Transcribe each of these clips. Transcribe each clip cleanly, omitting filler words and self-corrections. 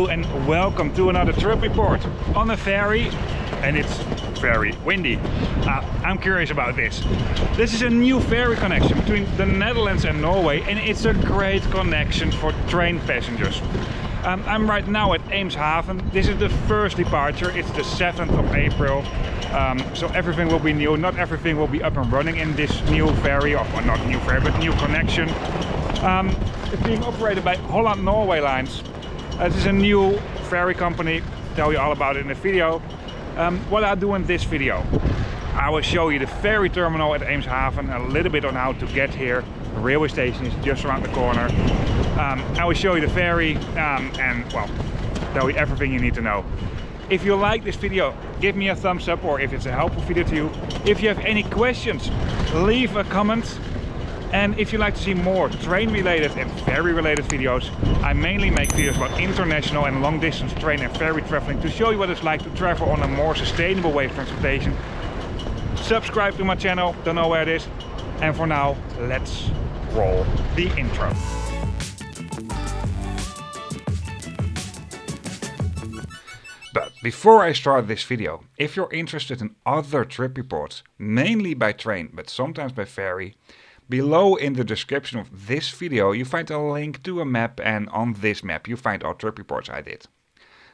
Hello and welcome to another trip report on a ferry, and it's very windy. I'm curious about this. This is a new ferry connection between the Netherlands and Norway, and it's a great connection for train passengers. I'm right now at Eemshaven. This is the first departure. It's the 7th of April. So everything will be new. Not everything will be up and running in this new ferry, or well, not new ferry, but new connection. It's being operated by Holland Norway Lines. This is a new ferry company. I'll tell you all about it in the video. What I'll do in this video, I will show you the ferry terminal at Eemshaven, a little bit on how to get here. The railway station is just around the corner. I will show you the ferry and well, tell you everything you need to know. If you like this video, give me a thumbs up, or if it's a helpful video to you. If you have any questions, leave a comment. And if you like to see more train related and ferry related videos, I mainly make videos about international and long distance train and ferry traveling to show you what it's like to travel on a more sustainable way of transportation. Subscribe to my channel, don't know where it is. And for now, let's roll the intro. But before I start this video, if you're interested in other trip reports, mainly by train but sometimes by ferry, below in the description of this video you find a link to a map, and on this map you find all trip reports I did.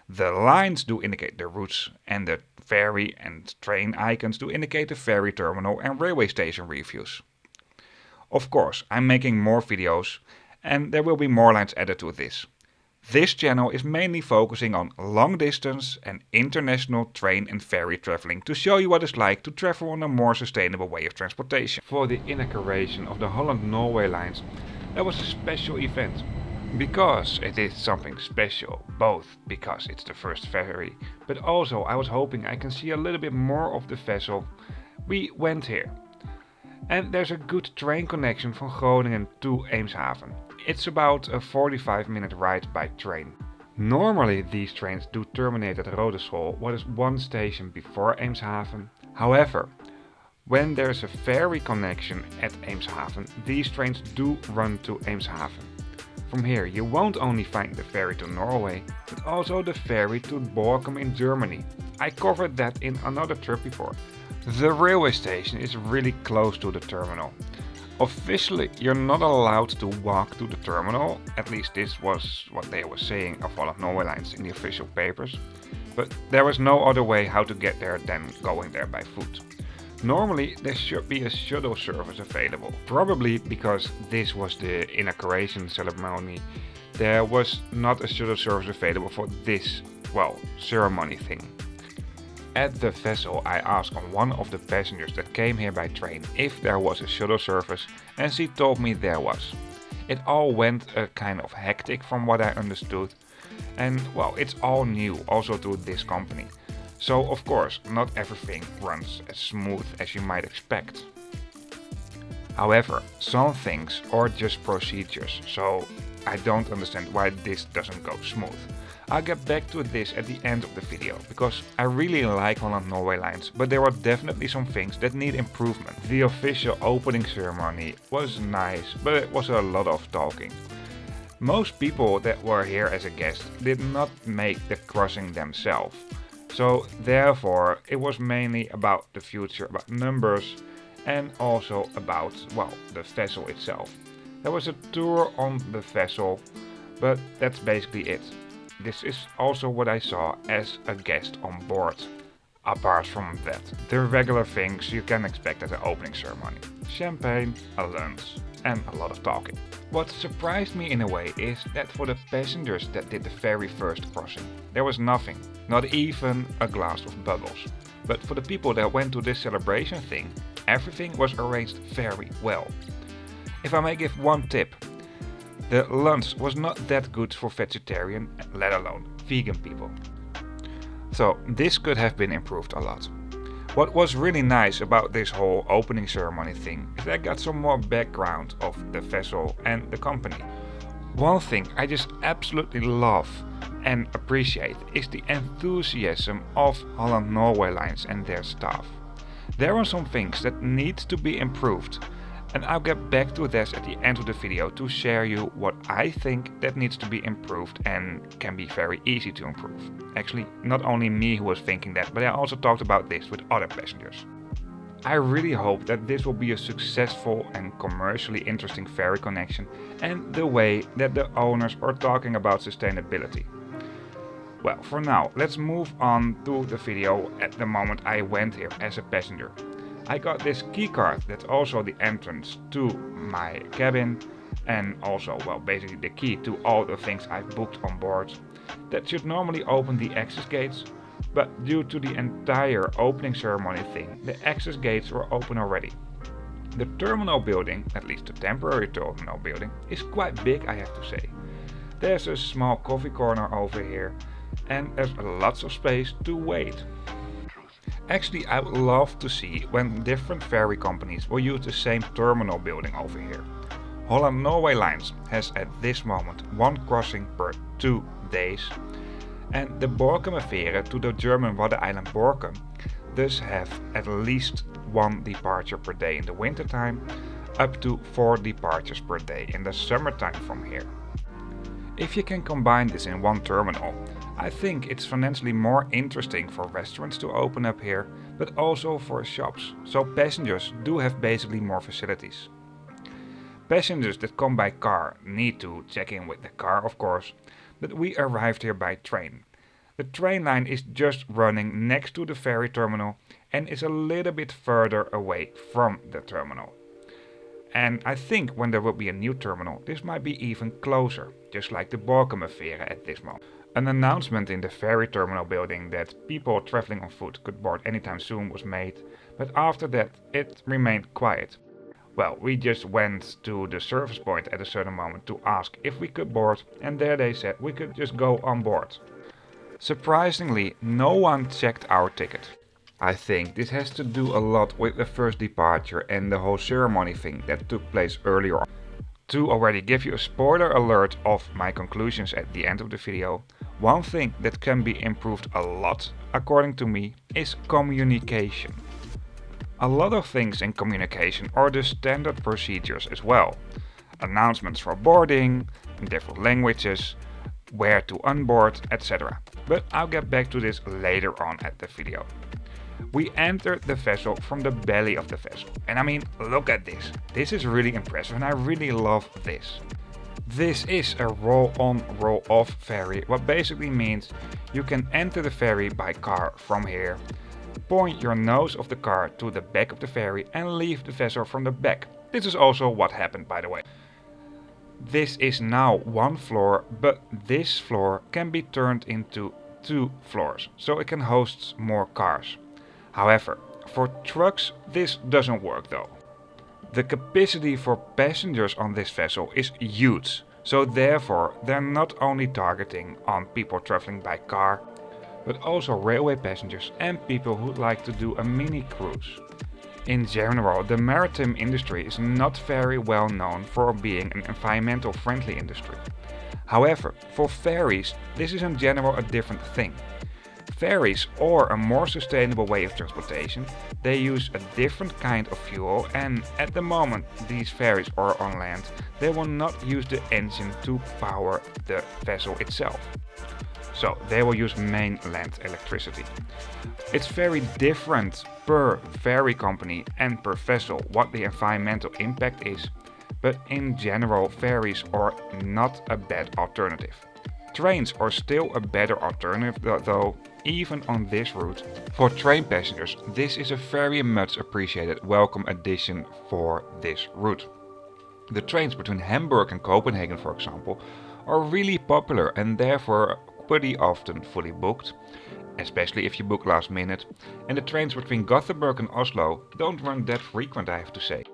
The lines do indicate the routes, and the ferry and train icons do indicate the ferry terminal and railway station reviews. Of course, I'm making more videos and there will be more lines added to this. This channel is mainly focusing on long distance and international train and ferry traveling to show you what it's like to travel on a more sustainable way of transportation. For the inauguration of the Holland Norway Lines, that was a special event. Because it is something special, both because it's the first ferry, but also I was hoping I can see a little bit more of the vessel. We went here. And there's a good train connection from Groningen to Eemshaven. It's about a 45-minute ride by train. Normally these trains do terminate at Rodeschool, what is one station before Eemshaven. However, when there's a ferry connection at Eemshaven, these trains do run to Eemshaven. From here you won't only find the ferry to Norway, but also the ferry to Borkum in Germany. I covered that in another trip report. The railway station is really close to the terminal. Officially you're not allowed to walk to the terminal, at least this was what they were saying of Holland Norway Lines in the official papers, but there was no other way how to get there than going there by foot. Normally there should be a shuttle service available, probably because this was the inauguration ceremony. There was not a shuttle service available for this, well, ceremony thing. At the vessel I asked one of the passengers that came here by train if there was a shuttle service, and she told me there was. It all went a kind of hectic from what I understood, and well, it's all new also to this company. So of course not everything runs as smooth as you might expect. However, some things are just procedures, so I don't understand why this doesn't go smooth. I'll get back to this at the end of the video, because I really like Holland Norway Lines, but there are definitely some things that need improvement. The official opening ceremony was nice, but it was a lot of talking. Most people that were here as a guest did not make the crossing themselves, so therefore it was mainly about the future, about numbers, and also about, well, the vessel itself. There was a tour on the vessel, but that's basically it. This is also what I saw as a guest on board. Apart from that, the regular things you can expect at the opening ceremony. Champagne, a lunch, and a lot of talking. What surprised me in a way is that for the passengers that did the very first crossing, there was nothing, not even a glass of bubbles. But for the people that went to this celebration thing, everything was arranged very well. If I may give one tip, the lunch was not that good for vegetarian, let alone vegan people. So this could have been improved a lot. What was really nice about this whole opening ceremony thing is that I got some more background of the vessel and the company. One thing I just absolutely love and appreciate is the enthusiasm of Holland Norway Lines and their staff. There are some things that need to be improved, And I'll get back to this at the end of the video to share you what I think that needs to be improved and can be very easy to improve. Actually, not only me who was thinking that, but I also talked about this with other passengers. I really hope that this will be a successful and commercially interesting ferry connection and the way that the owners are talking about sustainability. Well, for now, let's move on to the video at the moment I went here as a passenger. I got this keycard that's also the entrance to my cabin and also, well, basically the key to all the things I've booked on board. That should normally open the access gates, but due to the entire opening ceremony thing, the access gates were open already. The terminal building, at least the temporary terminal building, is quite big, I have to say. There's a small coffee corner over here and there's lots of space to wait. Actually, I would love to see when different ferry companies will use the same terminal building over here. Holland Norway Lines has at this moment one crossing per 2 days, and the Borkum Fähre to the German Wadden island Borkum thus have at least 1 departure per day in the wintertime, up to 4 departures per day in the summertime from here. If you can combine this in one terminal, I think it's financially more interesting for restaurants to open up here, but also for shops, so passengers do have basically more facilities. Passengers that come by car need to check in with the car, of course, but we arrived here by train. The train line is just running next to the ferry terminal and is a little bit further away from the terminal. And I think when there will be a new terminal, this might be even closer, just like the Borkum Fähre at this moment. An announcement in the ferry terminal building that people traveling on foot could board anytime soon was made, but after that it remained quiet. Well, we just went to the service point at a certain moment to ask if we could board, and there they said we could just go on board. Surprisingly, no one checked our ticket. I think this has to do a lot with the first departure and the whole ceremony thing that took place earlier on. To already give you a spoiler alert of my conclusions at the end of the video, one thing that can be improved a lot, according to me, is communication. A lot of things in communication are the standard procedures as well. Announcements for boarding, in different languages, where to unboard, etc. But I'll get back to this later on at the video. We entered the vessel from the belly of the vessel. And I mean, look at this. This is really impressive and I really love this. This is a roll-on, roll-off ferry, what basically means you can enter the ferry by car from here, point your nose of the car to the back of the ferry and leave the vessel from the back. This is also what happened, by the way. This is now 1 floor, but this floor can be turned into 2 floors, so it can host more cars. However, for trucks this doesn't work though. The capacity for passengers on this vessel is huge, so therefore they're not only targeting on people traveling by car, but also railway passengers and people who like to do a mini cruise. In general, the maritime industry is not very well known for being an environmental friendly industry. However, for ferries, this is in general a different thing. Ferries are a more sustainable way of transportation. They use a different kind of fuel, and at the moment these ferries are on land, they will not use the engine to power the vessel itself. So they will use mainland electricity. It's very different per ferry company and per vessel what the environmental impact is, but in general ferries are not a bad alternative. Trains are still a better alternative though, even on this route. For train passengers, this is a very much appreciated welcome addition for this route. The trains between Hamburg and Copenhagen, for example, are really popular and therefore pretty often fully booked, especially if you book last minute, and the trains between Gothenburg and Oslo don't run that frequent, I have to say.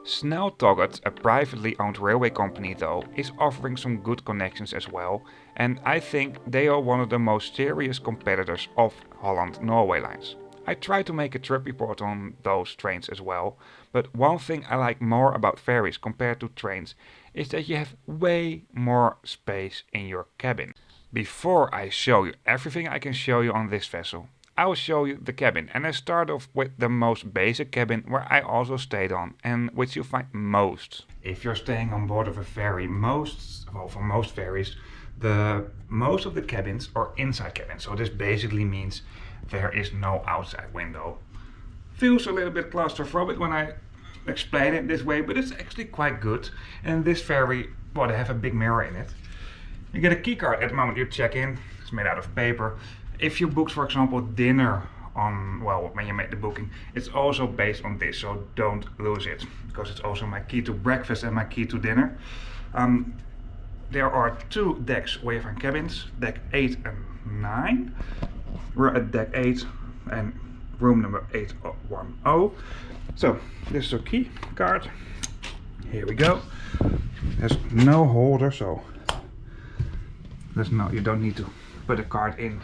Sneltoget, a privately owned railway company though, is offering some good connections as well, and I think they are one of the most serious competitors of Holland Norway Lines. I try to make a trip report on those trains as well, but one thing I like more about ferries compared to trains is that you have way more space in your cabin. Before I show you everything I can show you on this vessel, I will show you the cabin, and I start off with the most basic cabin where I also stayed on and which you find most. If you're staying on board of a ferry, for most ferries, most of the cabins are inside cabins. So this basically means there is no outside window. Feels a little bit claustrophobic when I explain it this way, but it's actually quite good. And this ferry, well, they have a big mirror in it. You get a key card at the moment you check in. It's made out of paper. If you book, for example, dinner when you make the booking, it's also based on this, so don't lose it, because it's also my key to breakfast and my key to dinner. There are 2 decks where you find cabins, deck 8 and 9. We're at deck 8 and room number 810. So this is a key card. Here we go. There's no holder, so you don't need to put a card in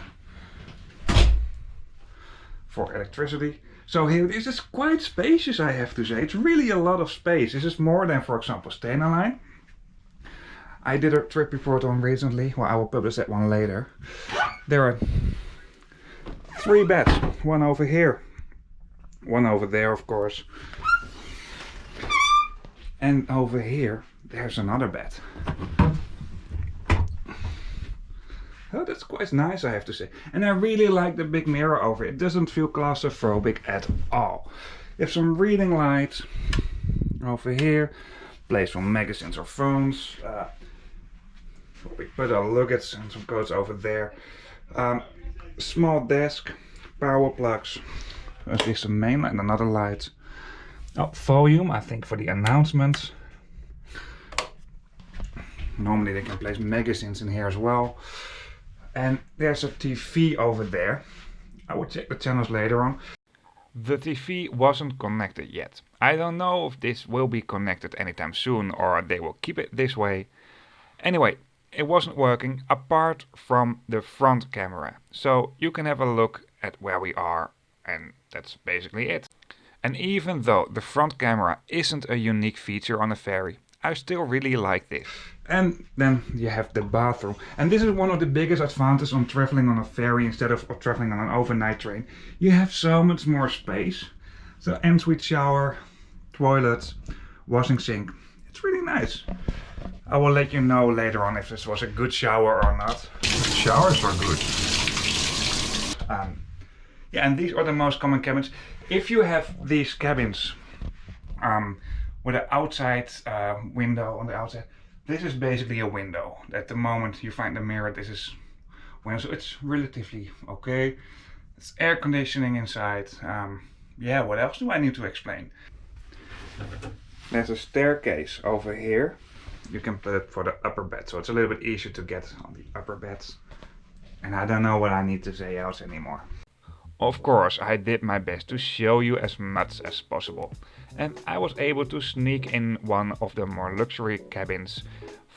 for electricity. So here this is quite spacious, I have to say. It's really a lot of space. This is more than, for example, Stena Line. I did a trip report on recently. Well, I will publish that one later. There are 3 beds. One over here. One over there, of course. And over here, there's another bed. Oh, that's quite nice, I have to say. And I really like the big mirror over it. It doesn't feel claustrophobic at all. You have some reading light over here. Place for magazines or phones. We put our luggage and some coats over there. Small desk, power plugs. At least a main light and another light. Oh, volume, I think for the announcements. Normally they can place magazines in here as well. And there's a TV over there. I will check the channels later on. The TV wasn't connected yet. I don't know if this will be connected anytime soon or they will keep it this way. Anyway, it wasn't working apart from the front camera. So you can have a look at where we are, and that's basically it. And even though the front camera isn't a unique feature on a ferry, I still really like this. And then you have the bathroom. And this is one of the biggest advantages on traveling on a ferry instead of traveling on an overnight train. You have so much more space. So ensuite shower, toilets, washing sink. It's really nice. I will let you know later on if this was a good shower or not. The showers are good. Yeah, and these are the most common cabins. If you have these cabins with an outside window on the outside, this is basically a window. At the moment you find the mirror, this is window, so it's relatively okay. It's air conditioning inside. Yeah, what else do I need to explain? There's a staircase over here. You can put it for the upper bed, so it's a little bit easier to get on the upper beds. And I don't know what I need to say else anymore. Of course, I did my best to show you as much as possible. And I was able to sneak in one of the more luxury cabins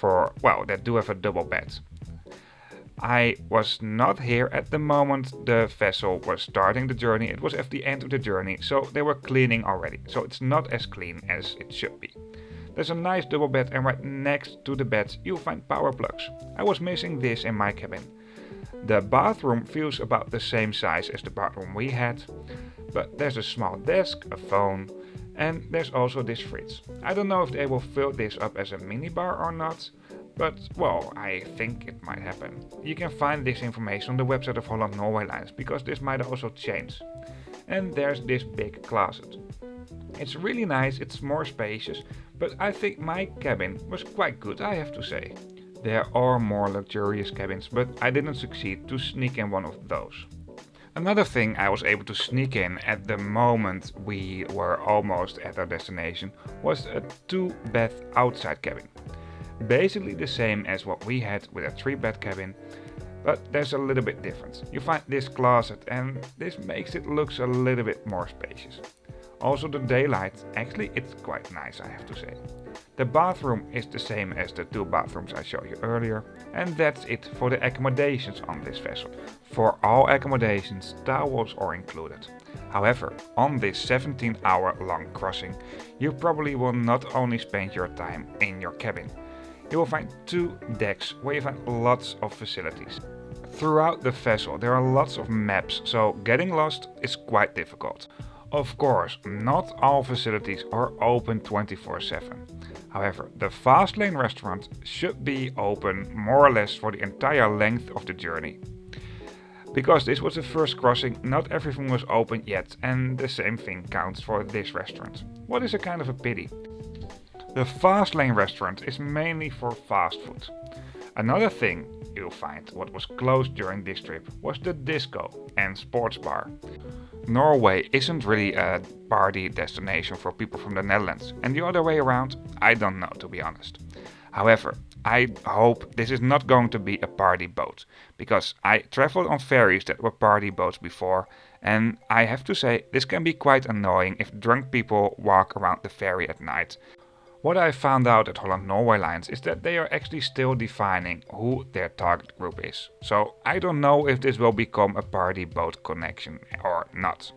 that do have a double bed. I was not here at the moment the vessel was starting the journey. It was at the end of the journey, so they were cleaning already. So it's not as clean as it should be. There's a nice double bed, and right next to the bed you'll find power plugs. I was missing this in my cabin. The bathroom feels about the same size as the bathroom we had, but there's a small desk, a phone, and there's also this fridge. I don't know if they will fill this up as a minibar or not, but well, I think it might happen. You can find this information on the website of Holland Norway Lines, because this might also change. And there's this big closet. It's really nice, it's more spacious, but I think my cabin was quite good, I have to say. There are more luxurious cabins, but I didn't succeed to sneak in one of those. Another thing I was able to sneak in at the moment we were almost at our destination was a 2-bed outside cabin. Basically the same as what we had with a 3-bed cabin, but there's a little bit difference. You find this closet and this makes it look a little bit more spacious. Also the daylight, actually it's quite nice, I have to say. The bathroom is the same as the 2 bathrooms I showed you earlier, and that's it for the accommodations on this vessel. For all accommodations, towels are included. However, on this 17-hour long crossing, you probably will not only spend your time in your cabin. You will find 2 decks where you find lots of facilities. Throughout the vessel there are lots of maps, so getting lost is quite difficult. Of course, not all facilities are open 24/7. However, the fast lane restaurant should be open more or less for the entire length of the journey. Because this was the first crossing, not everything was open yet, and the same thing counts for this restaurant. What is a kind of a pity. The fast lane restaurant is mainly for fast food. Another thing you'll find what was closed during this trip was the disco and sports bar. Norway isn't really a party destination for people from the Netherlands, and the other way around, I don't know, to be honest. However, I hope this is not going to be a party boat, because I traveled on ferries that were party boats before, and I have to say this can be quite annoying if drunk people walk around the ferry at night. What I found out at Holland Norway Lines is that they are actually still defining who their target group is. So I don't know if this will become a party boat connection or not.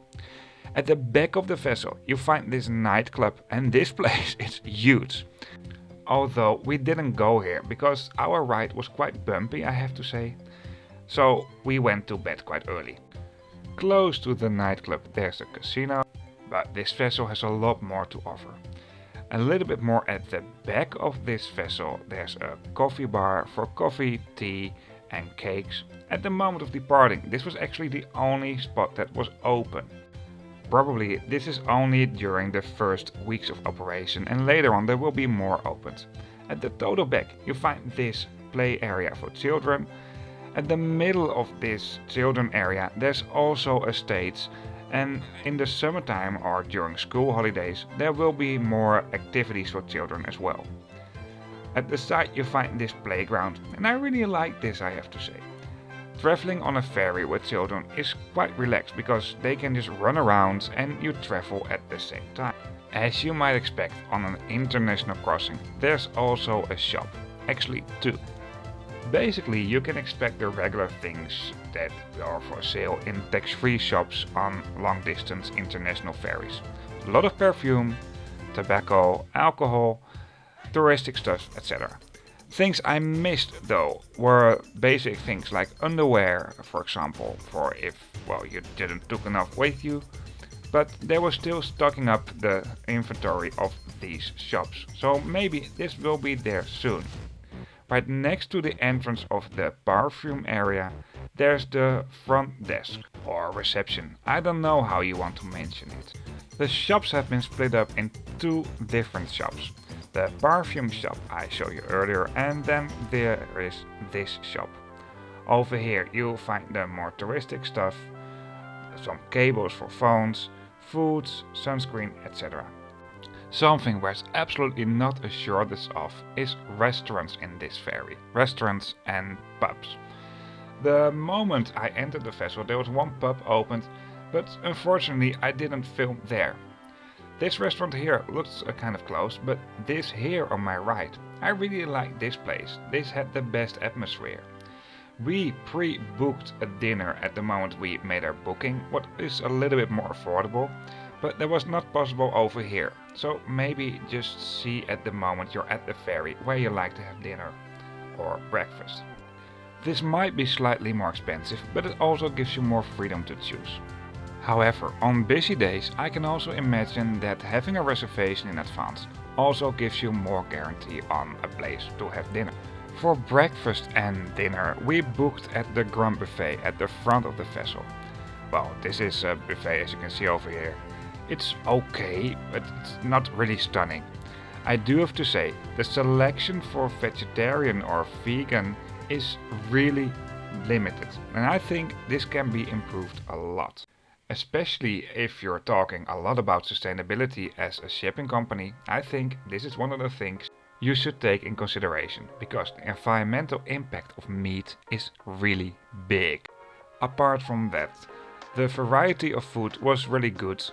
At the back of the vessel you find this nightclub, and this place is huge. Although we didn't go here because our ride was quite bumpy, I have to say. So we went to bed quite early. Close to the nightclub there's a casino, but this vessel has a lot more to offer. A little bit more at the back of this vessel there's a coffee bar for coffee, tea and cakes. At the moment of departing this was actually the only spot that was open. Probably this is only during the first weeks of operation, and later on there will be more opened. At the total back you find this play area for children. At the middle of this children area there's also a stage, and in the summertime or during school holidays there will be more activities for children as well. At the side you find this playground, and I really like this, I have to say. Traveling on a ferry with children is quite relaxed because they can just run around and you travel at the same time. As you might expect on an international crossing there's also a shop, actually two. Basically you can expect the regular things that are for sale in tax-free shops on long-distance international ferries. A lot of perfume, tobacco, alcohol, touristic stuff, etc. Things I missed though were basic things like underwear, for example, for if you didn't took enough with you, but they were still stocking up the inventory of these shops, so maybe this will be there soon. Right next to the entrance of the perfume area there's the front desk or reception. I don't know how you want to mention it. The shops have been split up in two different shops. The perfume shop I showed you earlier, and then there is this shop. Over here you'll find the more touristic stuff, some cables for phones, foods, sunscreen, etc. Something where it's absolutely not a shortage of is restaurants in this ferry. Restaurants and pubs. The moment I entered the vessel there was one pub opened, but unfortunately I didn't film there. This restaurant here looks kind of close, but this here on my right, I really like this place. This had the best atmosphere. We pre-booked a dinner at the moment we made our booking, what is a little bit more affordable. But that was not possible over here, so maybe just see at the moment you're at the ferry where you like to have dinner or breakfast. This might be slightly more expensive, but it also gives you more freedom to choose. However, on busy days I can also imagine that having a reservation in advance also gives you more guarantee on a place to have dinner. For breakfast and dinner we booked at the Grand Buffet at the front of the vessel. Well, this is a buffet as you can see over here. It's okay, but it's not really stunning. I do have to say, the selection for vegetarian or vegan is really limited, and I think this can be improved a lot. Especially if you're talking a lot about sustainability as a shipping company, I think this is one of the things you should take in consideration, because the environmental impact of meat is really big. Apart from that, the variety of food was really good.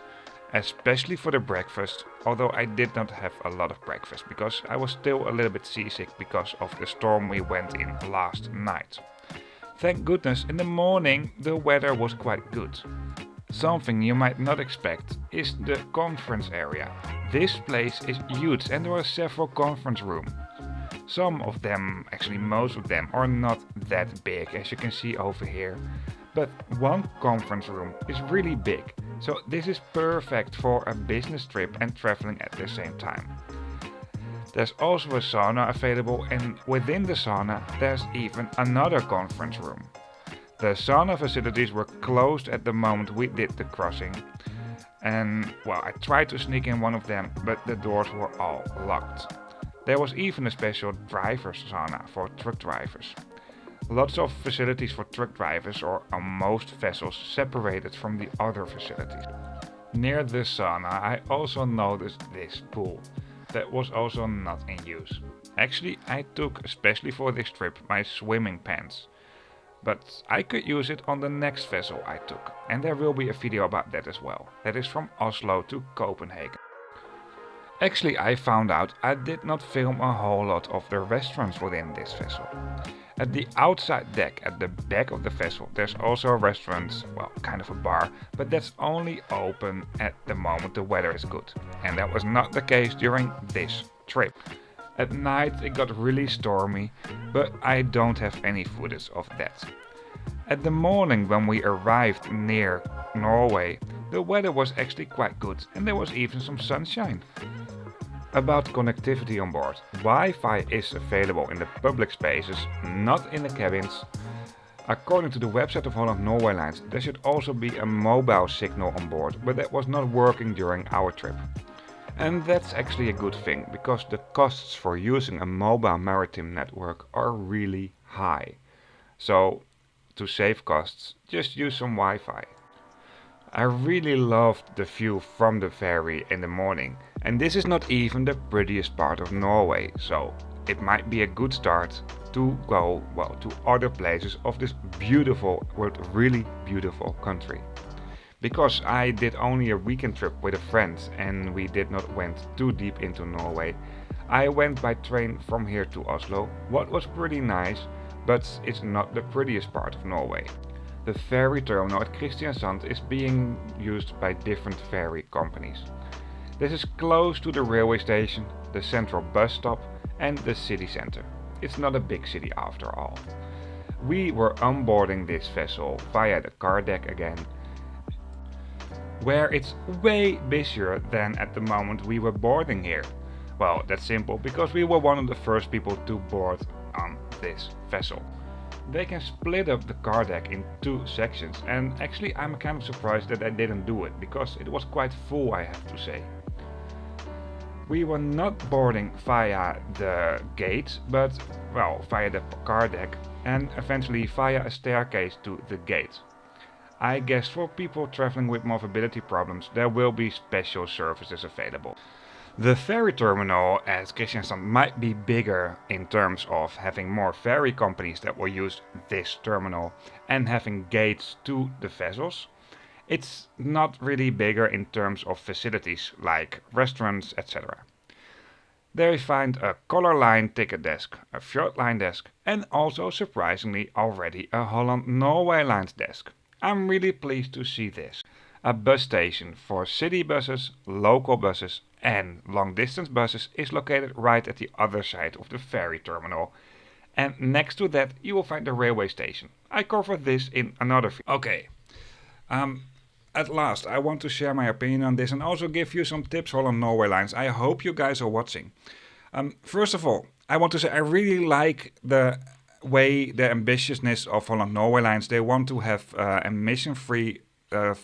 Especially for the breakfast, although I did not have a lot of breakfast because I was still a little bit seasick because of the storm we went in last night. Thank goodness in the morning the weather was quite good. Something you might not expect is the conference area. This place is huge and there are several conference rooms. Some of them, actually most of them, are not that big, as you can see over here. But one conference room is really big, so this is perfect for a business trip and traveling at the same time. There's also a sauna available, and within the sauna there's even another conference room. The sauna facilities were closed at the moment we did the crossing. And well, I tried to sneak in one of them, but the doors were all locked. There was even a special driver's sauna for truck drivers. Lots of facilities for truck drivers are on most vessels separated from the other facilities. Near the sauna I also noticed this pool that was also not in use. Actually, I took, especially for this trip, my swimming pants. But I could use it on the next vessel I took, and there will be a video about that as well. That is from Oslo to Copenhagen. Actually, I found out I did not film a whole lot of the restaurants within this vessel. At the outside deck at the back of the vessel there's also a restaurant, well, kind of a bar, but that's only open at the moment the weather is good. And that was not the case during this trip. At night it got really stormy, but I don't have any footage of that. At the morning when we arrived near Norway, the weather was actually quite good and there was even some sunshine. About connectivity on board, Wi-Fi is available in the public spaces, not in the cabins. According to the website of Holland Norway Lines, there should also be a mobile signal on board, but that was not working during our trip. And that's actually a good thing, because the costs for using a mobile maritime network are really high. So, to save costs, just use some Wi-Fi. I really loved the view from the ferry in the morning, and this is not even the prettiest part of Norway, so it might be a good start to go, well, to other places of this beautiful, but really beautiful country. Because I did only a weekend trip with a friend and we did not went too deep into Norway, I went by train from here to Oslo, what was pretty nice, but it's not the prettiest part of Norway. The ferry terminal at Kristiansand is being used by different ferry companies. This is close to the railway station, the central bus stop and the city center. It's not a big city after all. We were onboarding this vessel via the car deck again, where it's way busier than at the moment we were boarding here. Well, that's simple, because we were one of the first people to board on this vessel. They can split up the car deck in two sections, and actually I'm kind of surprised that I didn't do it, because it was quite full, I have to say. We were not boarding via the gate, but well, via the car deck and eventually via a staircase to the gate. I guess for people traveling with mobility problems there will be special services available. The ferry terminal at Kristiansand might be bigger in terms of having more ferry companies that will use this terminal and having gates to the vessels. It's not really bigger in terms of facilities like restaurants, etc. There you find a color line ticket desk, a fjord line desk and also surprisingly already a Holland Norway Lines desk. I'm really pleased to see this. A bus station for city buses, local buses and long distance buses is located right at the other side of the ferry terminal. And next to that you will find the railway station. I covered this in another video. Okay, at last I want to share my opinion on this and also give you some tips, Holland Norway Lines. I hope you guys are watching. First of all, I want to say I really like the way, the ambitiousness of Holland Norway Lines. They want to have emission-free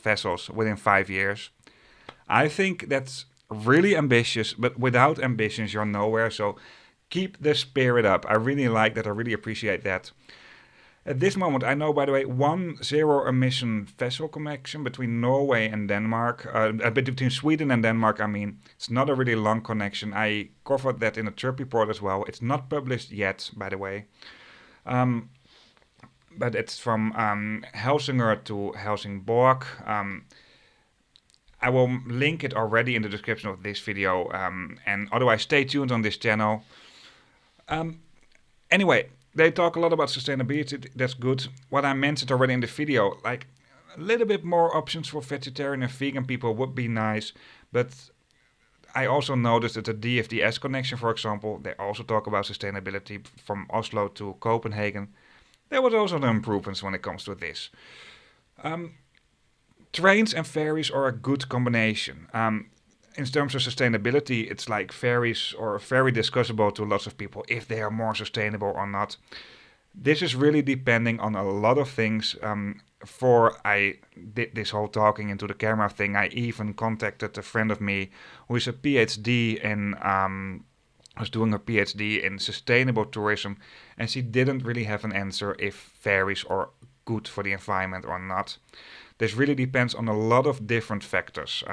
vessels within 5 years. I think that's really ambitious, but without ambitions you're nowhere, so keep the spirit up. I really like that, I really appreciate that. At this moment I know, by the way, one zero emission vessel connection between Norway and Denmark, between Sweden and Denmark I mean. It's not a really long connection. I covered that in a trip report as well. It's not published yet, by the way. But it's from Helsingør to Helsingborg. I will link it already in the description of this video, and otherwise stay tuned on this channel. Anyway, they talk a lot about sustainability, that's good. What I mentioned already in the video, like a little bit more options for vegetarian and vegan people would be nice, but I also noticed that the DFDS connection, for example, they also talk about sustainability from Oslo to Copenhagen. There was also no improvements when it comes to this. Trains and ferries are a good combination. In terms of sustainability, it's like ferries are very discussable to lots of people if they are more sustainable or not. This is really depending on a lot of things. Before I did this whole talking into the camera thing, I even contacted a friend of me who is a PhD in was doing a PhD in sustainable tourism, and she didn't really have an answer if ferries are good for the environment or not. This really depends on a lot of different factors.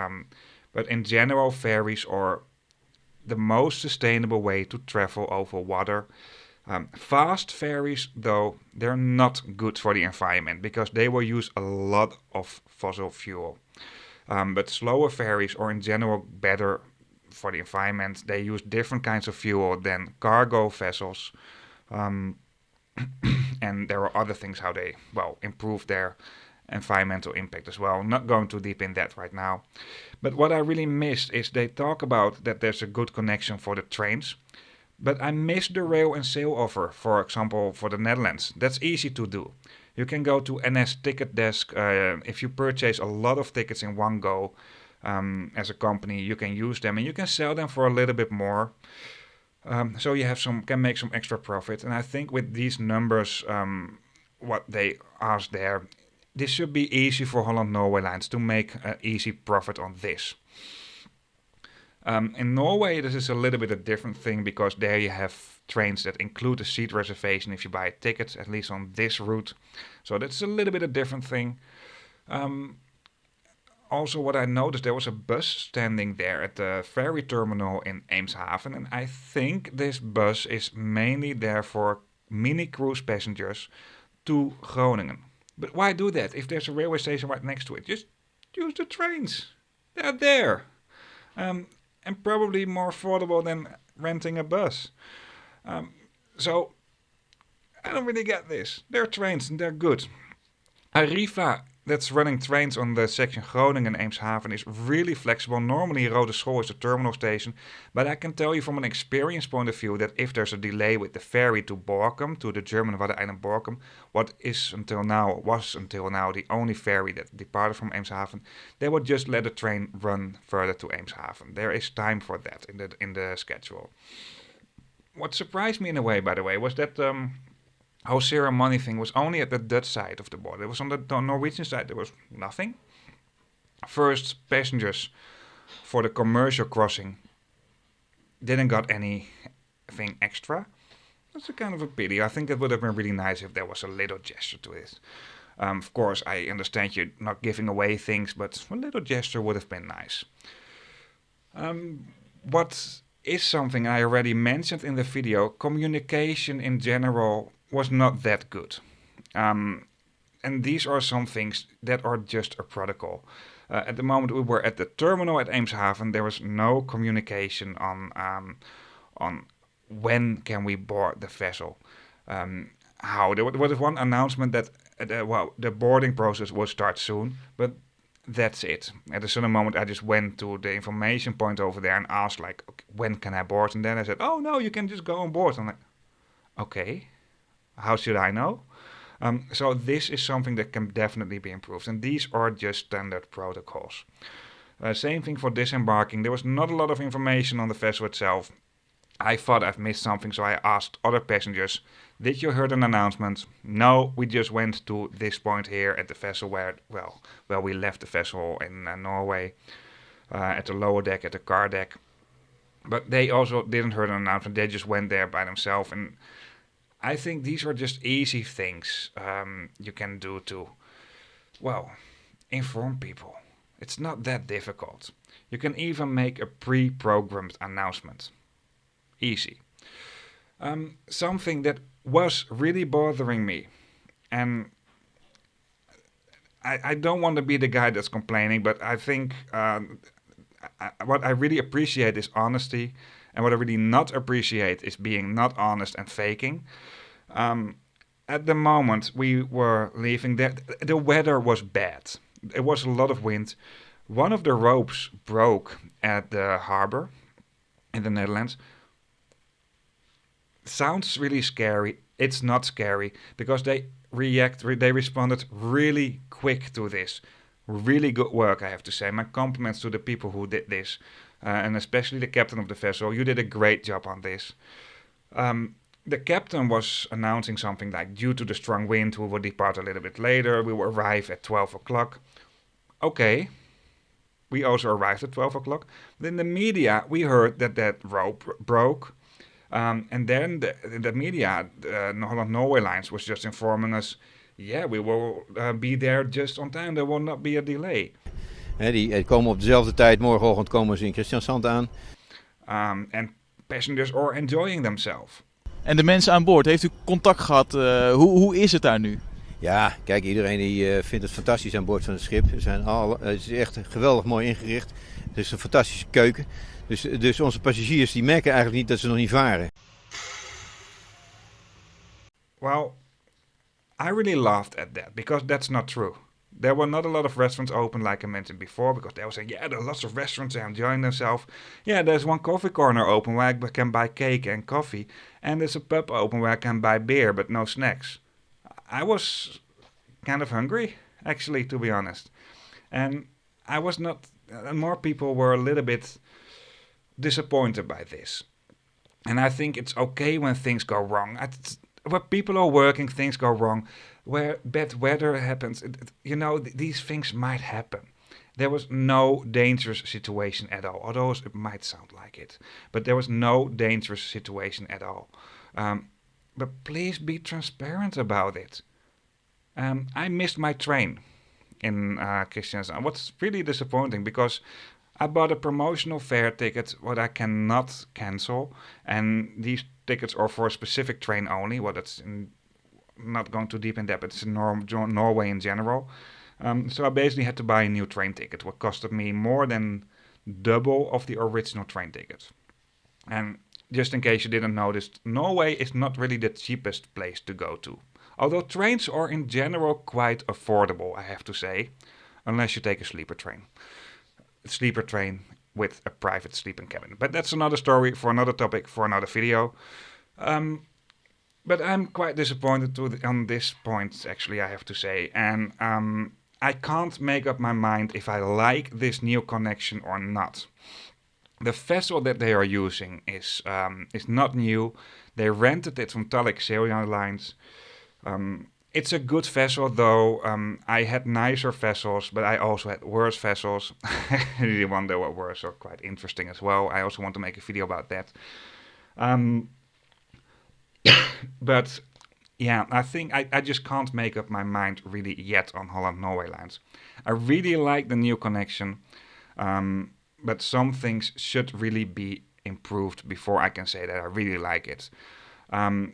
But in general, ferries are the most sustainable way to travel over water. Fast ferries, though, they're not good for the environment because they will use a lot of fossil fuel. But slower ferries are in general better for the environment. They use different kinds of fuel than cargo vessels. Um, and there are other things how they, well, improve their environmental impact as well. I'm not going too deep in that right now. But what I really missed is they talk about that there's a good connection for the trains. But I missed the rail and sail offer, for example, for the Netherlands. That's easy to do. You can go to NS Ticket Desk. If you purchase a lot of tickets in one go as a company, you can use them and you can sell them for a little bit more. So you have can make some extra profit. And I think with these numbers, what they ask there, this should be easy for Holland Norway Lines to make an easy profit on this. In Norway, this is a little bit a different thing because there you have trains that include a seat reservation if you buy a ticket, at least on this route. So that's a little bit a different thing. Also, what I noticed, there was a bus standing there at the ferry terminal in Eemshaven, and I think this bus is mainly there for mini cruise passengers to Groningen. But why do that if there's a railway station right next to it? Just use the trains. They're there. And probably more affordable than renting a bus. So I don't really get this. They're trains and they're good. Arriva, that's running trains on the section Groningen-Eemshaven, is really flexible. Normally Rode School is the terminal station, but I can tell you from an experience point of view that if there's a delay with the ferry to Borkum, to the German Waddeneilanden Borkum, what was until now the only ferry that departed from Eemshaven, they would just let the train run further to Eemshaven. There is time for that in the schedule. What surprised me in a way, by the way, was that whole ceremony thing was only at the Dutch side of the border. It was on the Norwegian side, there was nothing. First, passengers for the commercial crossing didn't got anything extra. That's a kind of a pity. I think it would have been really nice if there was a little gesture to it. Of course, I understand you're not giving away things, but a little gesture would have been nice. What is something I already mentioned in the video, communication in general was not that good. And these are some things that are just a protocol. At the moment we were at the terminal at Eemshaven, there was no communication on when can we board the vessel. How there was one announcement that the boarding process will start soon, but that's it. At a certain moment I just went to the information point over there and asked like, okay, when can I board? And then I said, oh no, you can just go on board. I'm like, okay, how should I know? So this is something that can definitely be improved, and these are just standard protocols. Same thing for disembarking. There was not a lot of information on the vessel itself. I thought I've missed something, so I asked other passengers, did you heard an announcement? No, we just went to this point here at the vessel where we left the vessel in Norway, at the lower deck, at the car deck. But they also didn't heard an announcement, they just went there by themselves. And I think these are just easy things you can do to, inform people. It's not that difficult. You can even make a pre-programmed announcement. Easy. Something that was really bothering me, and I don't want to be the guy that's complaining, but I think what I really appreciate is honesty, and what I really not appreciate is being not honest and faking. At the moment we were leaving, the weather was bad. It was a lot of wind. One of the ropes broke at the harbor in the Netherlands. Sounds really scary. It's not scary because they responded really quick to this. Really good work, I have to say. My compliments to the people who did this, and especially the captain of the vessel. You did a great job on this. The captain was announcing something like, due to the strong wind, we will depart a little bit later. We will arrive at 12 o'clock. Okay. We also arrived at 12 o'clock. But in the media, we heard that rope broke. And then the media, Holland Norway Lines, was just informing us, yeah, we will be there just on time. There will not be a delay. Die komen op dezelfde tijd, morgenochtend komen ze in Kristiansand aan. And passengers are enjoying themselves. En de mensen aan boord, heeft u contact gehad? Hoe is het daar nu? Ja, kijk, iedereen die vindt het fantastisch aan boord van het schip. Het is echt geweldig mooi ingericht. Het is een fantastische keuken. Dus onze passagiers die merken eigenlijk niet dat ze nog niet varen. Well, I really laughed at that because that's not true. There were not a lot of restaurants open like I mentioned before because they were saying, yeah, there are lots of restaurants, they're enjoying themselves. Yeah, there's one coffee corner open where I can buy cake and coffee. And there's a pub open where I can buy beer but no snacks. I was kind of hungry, actually, to be honest. And I was not... more people were a little bit disappointed by this. And I think it's okay when things go wrong. Where people are working, things go wrong. Where bad weather happens, these things might happen. There was no dangerous situation at all, although it might sound like it. But there was no dangerous situation at all. But please be transparent about it. I missed my train in Kristiansand. What's really disappointing because I bought a promotional fare ticket what I cannot cancel, and these tickets are for a specific train only. Well, that's not going too deep in that, but it's in Norway in general. So I basically had to buy a new train ticket, what costed me more than double of the original train ticket. And just in case you didn't notice, Norway is not really the cheapest place to go to. Although trains are in general quite affordable, I have to say, unless you take a sleeper train. A sleeper train with a private sleeping cabin. But that's another story for another topic, for another video. But I'm quite disappointed on this point, actually, I have to say. And I can't make up my mind if I like this new connection or not. The vessel that they are using is not new. They rented it from Tallink Silja Lines. It's a good vessel, though. I had nicer vessels, but I also had worse vessels. The one that were worse are quite interesting as well. I also want to make a video about that. But yeah, I think I just can't make up my mind really yet on Holland Norway Lines. I really like the new connection, but some things should really be improved before I can say that I really like it.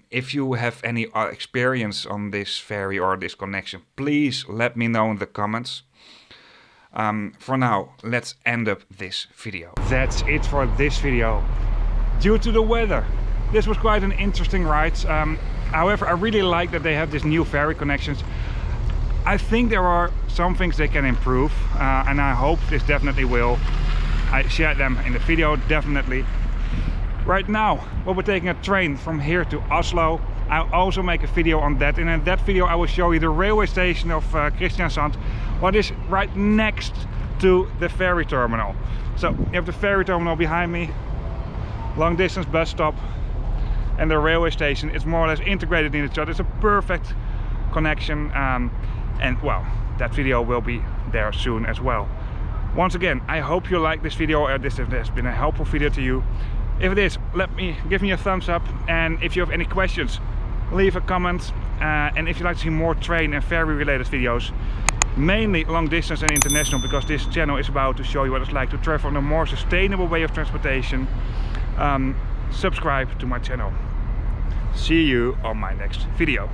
If you have any experience on this ferry or this connection, please let me know in the comments. For now, let's end up this video. That's it for this video. Due to the weather, this was quite an interesting ride. However, I really like that they have these new ferry connections. I think there are some things they can improve, and I hope this definitely will. I shared them in the video, definitely. Right now, we're taking a train from here to Oslo. I'll also make a video on that, and in that video I will show you the railway station of Kristiansand, what is right next to the ferry terminal. So you have the ferry terminal behind me, long distance bus stop, and the railway station is more or less integrated in each other. It's a perfect connection, and well, that video will be there soon as well. Once again, I hope you like this video, or this has been a helpful video to you. If it is, give me a thumbs up, and if you have any questions, leave a comment. And if you'd like to see more train and ferry related videos, mainly long distance and international, because this channel is about to show you what it's like to travel in a more sustainable way of transportation, subscribe to my channel. See you on my next video.